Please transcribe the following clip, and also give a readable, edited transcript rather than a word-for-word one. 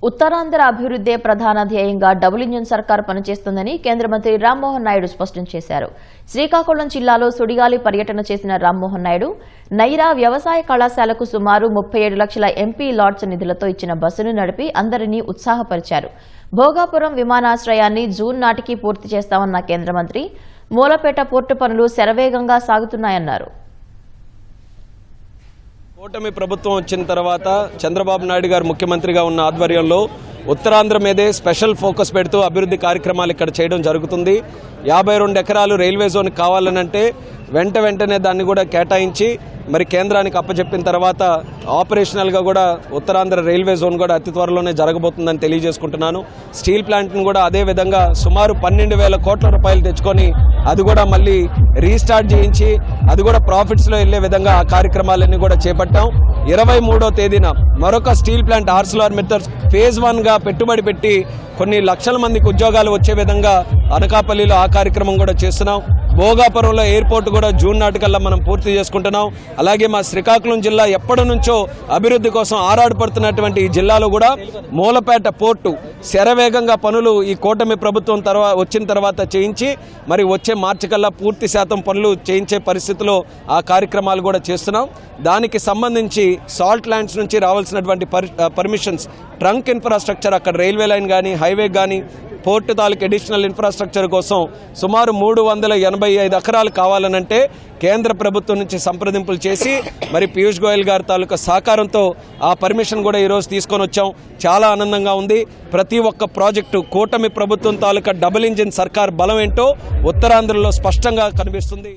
ఉత్తరాంధ్ర అభివృద్ధే ప్రధాన ధ్యేయంగా double engine సర్కార్ పనిచేస్తుందని కేంద్ర మంత్రి రామ్మోహన్ నాయుడు స్పష్టం చేశారు. శ్రీకాకుళం జిల్లాలో సుడిగాలి పర్యటన చేసిన రామ్మోహన్ నాయుడు నైరా వ్యవసాయ కళాశాలకు సుమారు 37 లక్షల ఎంపీ లాట్స్ నిధులతో ఇచ్చిన బస్సును నడిపి అందరినీ ఉత్సాహపరిచారు. భోగాపురం విమానాశ్రయాన్ని జూన్ నాటికి పూర్తి చేస్తామన్న కేంద్ర మంత్రి మూలపేట పోర్టు పనులు శరవేగంగా సాగుతున్నాయన్నారు. కూటమి ప్రభుత్వం వచ్చిన తర్వాత చంద్రబాబు నాయుడు గారు ముఖ్యమంత్రిగా ఉన్న ఆధ్వర్యంలో ఉత్తరాంధ్ర మీదే స్పెషల్ ఫోకస్ పెడుతూ అభివృద్ధి కార్యక్రమాలు ఇక్కడ చేయడం జరుగుతుంది. 52 ఎకరాలు రైల్వే జోన్ కావాలనంటే వెంటనే దాన్ని కూడా కేటాయించి మరి కేంద్రానికి అప్పచెప్పిన తర్వాత ఆపరేషనల్గా కూడా ఉత్తరాంధ్ర రైల్వే జోన్ కూడా అతి త్వరలోనే జరగబోతుందని తెలియజేసుకుంటున్నాను. స్టీల్ ప్లాంట్ను కూడా అదే విధంగా సుమారు 12,000 కోట్ల రూపాయలు తెచ్చుకొని అది కూడా మళ్ళీ రీస్టార్ట్ చేయించి అది కూడా ప్రాఫిట్స్లో వెళ్లే విధంగా ఆ కార్యక్రమాలన్నీ కూడా చేపట్టాం. 23వ తేదీన మరొక స్టీల్ ప్లాంట్ ArcelorMittal ఫేజ్ 1గా పెట్టుబడి పెట్టి కొన్ని లక్షల మందికి ఉద్యోగాలు వచ్చే విధంగా అనకాపల్లిలో ఆ కార్యక్రమం కూడా చేస్తున్నాం. భోగాపురంలో ఎయిర్పోర్ట్ కూడా జూన్ నాటికల్లా మనం పూర్తి చేసుకుంటున్నాం. అలాగే మా శ్రీకాకుళం జిల్లా ఎప్పటి నుంచో అభివృద్ధి కోసం ఆరాటపడుతున్నటువంటి ఈ జిల్లాలో కూడా మూలపేట పోర్టు శరవేగంగా పనులు ఈ కూటమి ప్రభుత్వం వచ్చిన తర్వాత చేయించి మరి వచ్చే మార్చి కల్లా పూర్తి శాతం పనులు చేయించే పరిస్థితిలో ఆ కార్యక్రమాలు కూడా చేస్తున్నాం. దానికి సంబంధించి సాల్ట్ ల్యాండ్స్ నుంచి రావాల్సినటువంటి పర్మిషన్స్, ట్రంక్ ఇన్ఫ్రాస్ట్రక్చర్, అక్కడ రైల్వే లైన్ కానీ హైవే కానీ పోర్టు తాలూకు అడిషనల్ ఇన్ఫ్రాస్ట్రక్చర్ కోసం సుమారు 385 ఎకరాలు కావాలనంటే కేంద్ర ప్రభుత్వం నుంచి సంప్రదింపులు చేసి మరి పీయూష్ గోయల్ గారి తాలూకా సహకారంతో ఆ పర్మిషన్ కూడా ఈరోజు తీసుకొని వచ్చాం. చాలా ఆనందంగా ఉంది. ప్రతి ఒక్క ప్రాజెక్టు కూటమి ప్రభుత్వం తాలూకా డబుల్ ఇంజిన్ సర్కార్ బలం ఏంటో ఉత్తరాంధ్రలో స్పష్టంగా కనిపిస్తుంది.